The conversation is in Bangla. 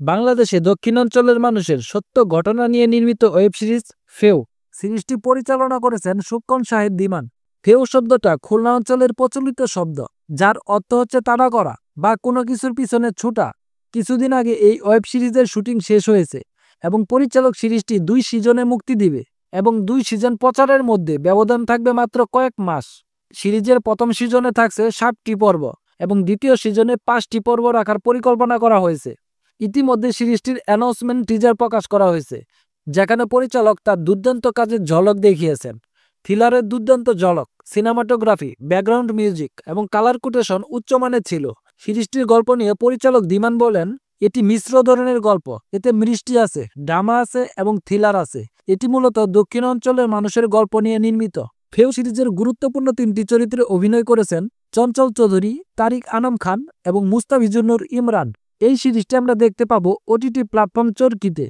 বাংলাদেশে দক্ষিণাঞ্চলের মানুষের সত্য ঘটনা নিয়ে নির্মিত ওয়েব সিরিজ ফেউ। সিরিজটি পরিচালনা করেছেন সুক্কন শাহেদ দিমান। ফেউ শব্দটা খুলনা অঞ্চলের প্রচলিত শব্দ, যার অর্থ হচ্ছে তাড়া করা বা কোনো কিছুর পিছনে ছুটা। কিছুদিন আগে এই ওয়েব সিরিজের শুটিং শেষ হয়েছে এবং পরিচালক সিরিজটি 2 সিজনে মুক্তি দিবে এবং 2 সিজন প্রচারের মধ্যে ব্যবধান থাকবে মাত্র কয়েক মাস। সিরিজের প্রথম সিজনে থাকছে 7টি পর্ব এবং দ্বিতীয় সিজনে 5টি পর্ব রাখার পরিকল্পনা করা হয়েছে। ইতিমধ্যে সিরিজটির অ্যানাউন্সমেন্ট টিজার প্রকাশ করা হয়েছে, যেখানে পরিচালক তার দুর্দান্ত কাজের ঝলক দেখিয়েছেন। থ্রিলারের দুর্দান্ত ঝলক, সিনেমাটোগ্রাফি, ব্যাকগ্রাউন্ড মিউজিক এবং কালার কোটেশন উচ্চমানের ছিল। সিরিজটির গল্প নিয়ে পরিচালক দিমান বলেন, এটি মিশ্র ধরনের গল্প। এতে মিষ্টি আছে, ড্রামা আছে এবং থ্রিলার আছে। এটি মূলত দক্ষিণ অঞ্চলের মানুষের গল্প নিয়ে নির্মিত। ফেউ সিরিজের গুরুত্বপূর্ণ 3টি চরিত্রে অভিনয় করেছেন চঞ্চল চৌধুরী, তারিক আনাম খান এবং মুস্তাফিজুর নূর ইমরান। এই সিরিজটি আমরা দেখতে পাবো ওটিটি প্ল্যাটফর্ম চরকিতে।